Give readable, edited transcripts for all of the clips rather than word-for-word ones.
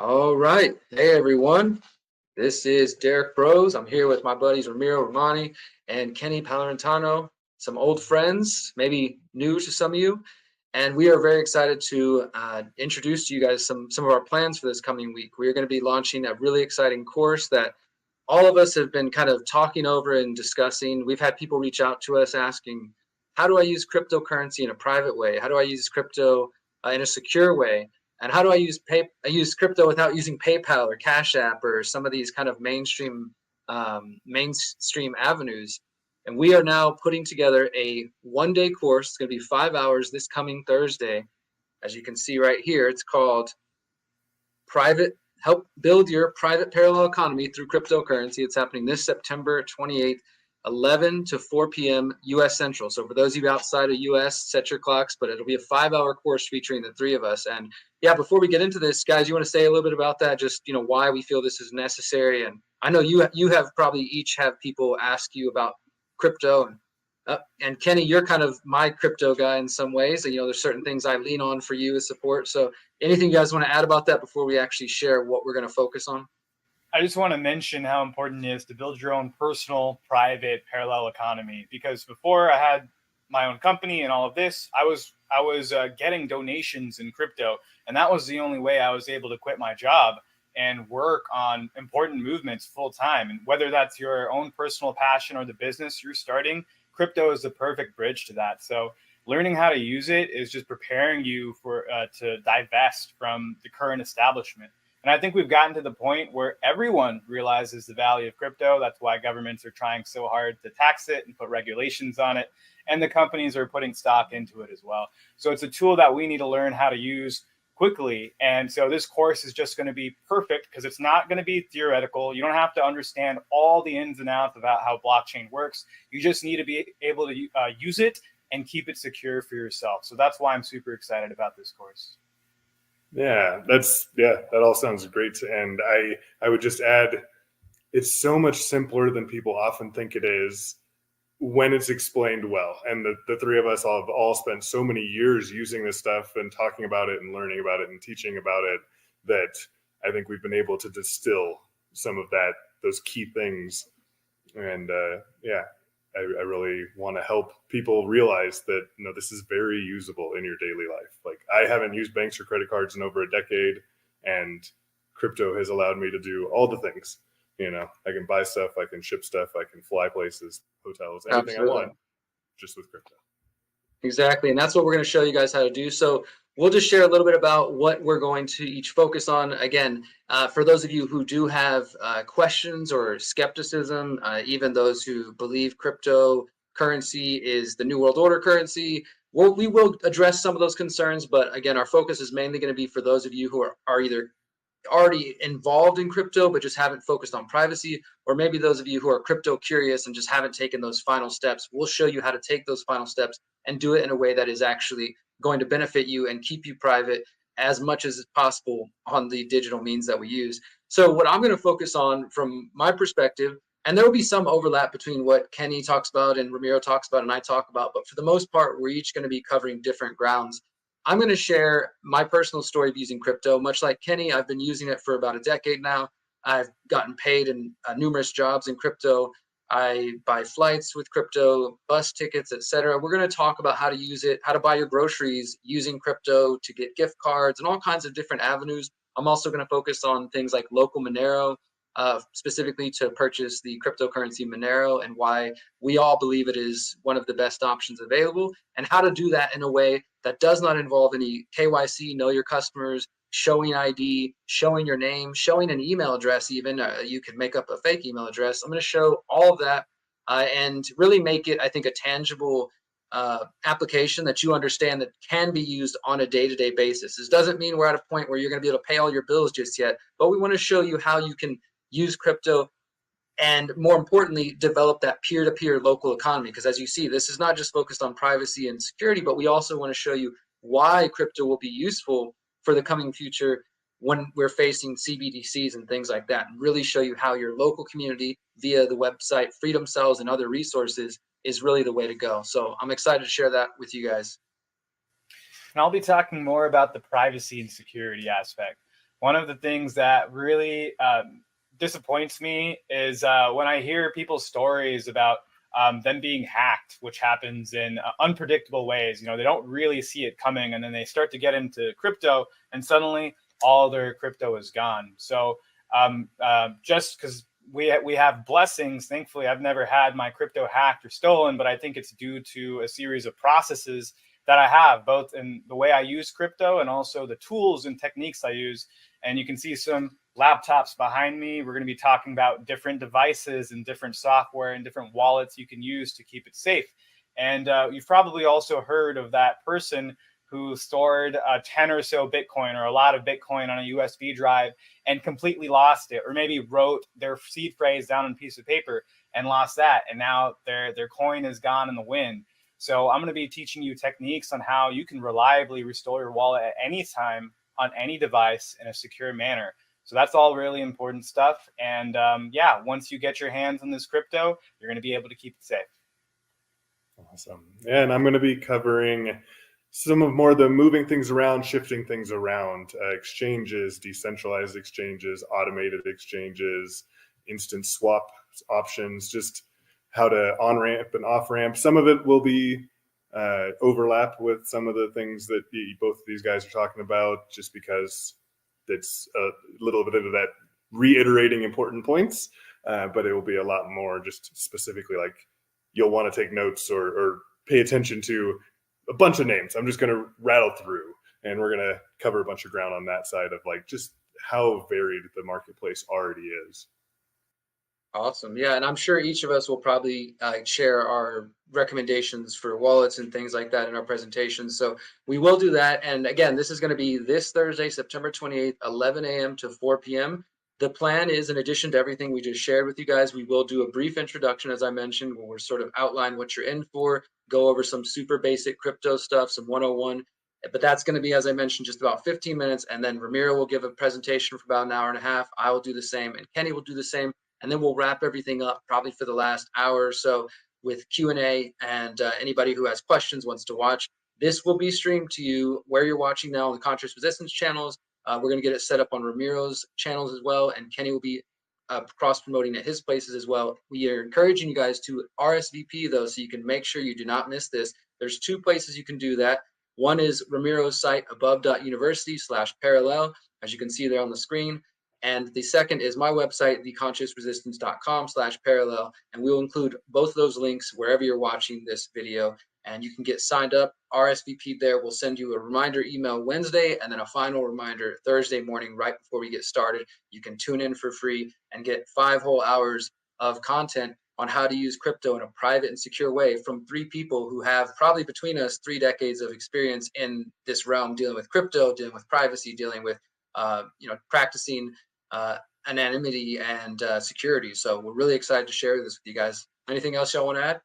All right. Hey, everyone. This is Derrick Broze. I'm here with my buddies Ramiro Romani and Kenny Palurintano, some old friends, maybe new to some of you. And we are very excited to introduce to you guys some of our plans for this coming week. We are going to be launching a really exciting course that all of us have been kind of talking over and discussing. We've had people reach out to us asking, how do I use cryptocurrency in a private way? How do I use crypto in a secure way? And how do I use crypto without using PayPal or Cash App or some of these kind of mainstream avenues? And we are now putting together a one-day course. It's going to be 5 hours this coming Thursday. As you can see right here, it's called Help Build Your Private Parallel Economy Through Cryptocurrency. It's happening this September 28th, 11 to 4 p.m. U.S. Central. So for those of you outside of U.S., set your clocks, but it'll be a 5-hour course featuring the three of us. And yeah, before we get into this, guys, you want to say a little bit about that, just, why we feel this is necessary? And I know you have probably each have people ask you about crypto, and Kenny, you're kind of my crypto guy in some ways. And, there's certain things I lean on for you as support. So anything you guys want to add about that before we actually share what we're going to focus on? I just want to mention how important it is to build your own personal, private, parallel economy. Because before I had my own company and all of this, I was getting donations in crypto, and that was the only way I was able to quit my job and work on important movements full time. And whether that's your own personal passion or the business you're starting, crypto is the perfect bridge to that. So learning how to use it is just preparing you for to divest from the current establishment. And I think we've gotten to the point where everyone realizes the value of crypto. That's why governments are trying so hard to tax it and put regulations on it. And the companies are putting stock into it as well. So it's a tool that we need to learn how to use quickly. And so this course is just going to be perfect because it's not going to be theoretical. You don't have to understand all the ins and outs about how blockchain works. You just need to be able to use it and keep it secure for yourself. So that's why I'm super excited about this course. Yeah, that all sounds great. And I would just add, it's so much simpler than people often think it is when it's explained well. And the three of us have all spent so many years using this stuff and talking about it and learning about it and teaching about it that I think we've been able to distill some of those key things. And I really want to help people realize that, this is very usable in your daily life. Like, I haven't used banks or credit cards in over a decade, and crypto has allowed me to do all the things. I can buy stuff, I can ship stuff, I can fly places, hotels, anything Absolutely. I want, just with crypto. Exactly. And that's what we're going to show you guys how to do. So we'll just share a little bit about what we're going to each focus on. Again, for those of you who do have questions or skepticism, even those who believe cryptocurrency is the New World Order currency, we will address some of those concerns. But again, our focus is mainly going to be for those of you who are either already involved in crypto but just haven't focused on privacy, or maybe those of you who are crypto curious and just haven't taken those final steps. We'll show you how to take those final steps and do it in a way that is actually going to benefit you and keep you private as much as possible on the digital means that we use. So what I'm going to focus on from my perspective, and there will be some overlap between what Kenny talks about and Ramiro talks about and I talk about, but for the most part, we're each going to be covering different grounds. I'm going to share my personal story of using crypto. Much like Kenny, I've been using it for about a decade now. I've gotten paid in numerous jobs in crypto. I buy flights with crypto, bus tickets, etc. We're going to talk about how to use it, how to buy your groceries using crypto, to get gift cards, and all kinds of different avenues. I'm also going to focus on things like local Monero, specifically to purchase the cryptocurrency Monero, and why we all believe it is one of the best options available, and how to do that in a way that does not involve any KYC, know your customers, showing ID, showing your name, showing an email address even. You can make up a fake email address. I'm going to show all of that and really make it, I think, a tangible application that you understand that can be used on a day-to-day basis. This doesn't mean we're at a point where you're going to be able to pay all your bills just yet, but we want to show you how you can use crypto and, more importantly, develop that peer-to-peer local economy. Because as you see, this is not just focused on privacy and security, but we also want to show you why crypto will be useful for the coming future when we're facing CBDCs and things like that, and really show you how your local community via the website Freedom Cells and other resources is really the way to go. So I'm excited to share that with you guys. And I'll be talking more about the privacy and security aspect. one of the things that really disappoints me is when I hear people's stories about them being hacked, which happens in unpredictable ways. You know, they don't really see it coming, and then they start to get into crypto, and suddenly all their crypto is gone. So just because we have blessings, thankfully, I've never had my crypto hacked or stolen, but I think it's due to a series of processes that I have, both in the way I use crypto and also the tools and techniques I use. And you can see some laptops behind me. We're going to be talking about different devices and different software and different wallets you can use to keep it safe. And you've probably also heard of that person who stored 10 or so Bitcoin or a lot of Bitcoin on a USB drive and completely lost it, or maybe wrote their seed phrase down on a piece of paper and lost that. And now their coin is gone in the wind. So I'm going to be teaching you techniques on how you can reliably restore your wallet at any time on any device in a secure manner. So that's all really important stuff. And yeah, once you get your hands on this crypto, you're going to be able to keep it safe. Awesome. Yeah, and I'm going to be covering some of more the moving things around, shifting things around, exchanges, decentralized exchanges, automated exchanges, instant swap options, just how to on-ramp and off-ramp. Some of it will be overlap with some of the things that both of these guys are talking about, just because it's a little bit of that reiterating important points, but it will be a lot more just specifically like you'll want to take notes or pay attention to a bunch of names. I'm just going to rattle through, and we're going to cover a bunch of ground on that side of like just how varied the marketplace already is. Awesome. Yeah. And I'm sure each of us will probably share our recommendations for wallets and things like that in our presentations. So we will do that. And again, this is going to be this Thursday, September 28th, 11 a.m. to 4 p.m. The plan is, in addition to everything we just shared with you guys, we will do a brief introduction, as I mentioned, where we're sort of outline what you're in for, go over some super basic crypto stuff, some 101. But that's going to be, as I mentioned, just about 15 minutes. And then Ramiro will give a presentation for about an hour and a half. I will do the same, and Kenny will do the same. And then we'll wrap everything up probably for the last hour or so with Q&A, and anybody who has questions, wants to watch. This will be streamed to you where you're watching now on the Conscious Resistance channels. We're going to get it set up on Ramiro's channels as well, and Kenny will be cross-promoting at his places as well. We are encouraging you guys to RSVP, though, so you can make sure you do not miss this. There's two places you can do that. One is Ramiro's site, above.university/parallel, as you can see there on the screen. And the second is my website, theconsciousresistance.com/parallel. And we'll include both of those links wherever you're watching this video. And you can get signed up, RSVP there. We'll send you a reminder email Wednesday, and then a final reminder Thursday morning right before we get started. You can tune in for free and get 5 whole hours of content on how to use crypto in a private and secure way from 3 people who have probably between us 3 decades of experience in this realm, dealing with crypto, dealing with privacy, dealing with practicing anonymity and security. So we're really excited to share this with you guys. Anything else y'all want to add?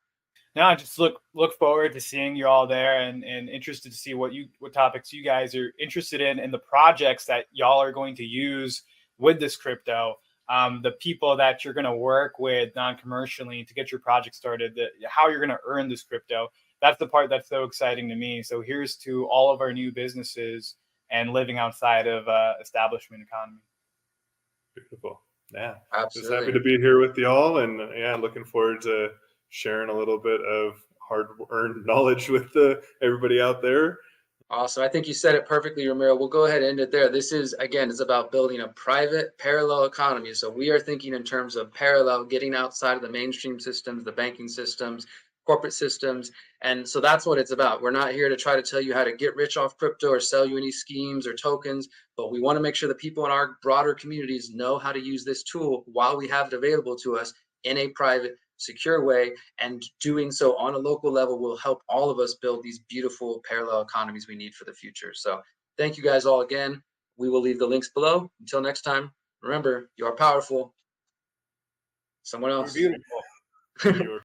No, I just look forward to seeing you all there, and interested to see what topics you guys are interested in, and the projects that y'all are going to use with this crypto. The people that you're going to work with non-commercially to get your project started, how you're going to earn this crypto. That's the part that's so exciting to me. So here's to all of our new businesses and living outside of establishment economy. Beautiful. Yeah. Absolutely. Just happy to be here with y'all, and yeah, looking forward to sharing a little bit of hard-earned knowledge with everybody out there. Awesome. I think you said it perfectly, Ramiro. We'll go ahead and end it there. This is, again, it's about building a private parallel economy. So we are thinking in terms of parallel, getting outside of the mainstream systems, the banking systems, corporate systems. And so that's what it's about. We're not here to try to tell you how to get rich off crypto or sell you any schemes or tokens, but we want to make sure that people in our broader communities know how to use this tool while we have it available to us in a private, secure way. And doing so on a local level will help all of us build these beautiful parallel economies we need for the future. So thank you guys all again. We will leave the links below. Until next time, remember, you are powerful. Someone else. You're beautiful.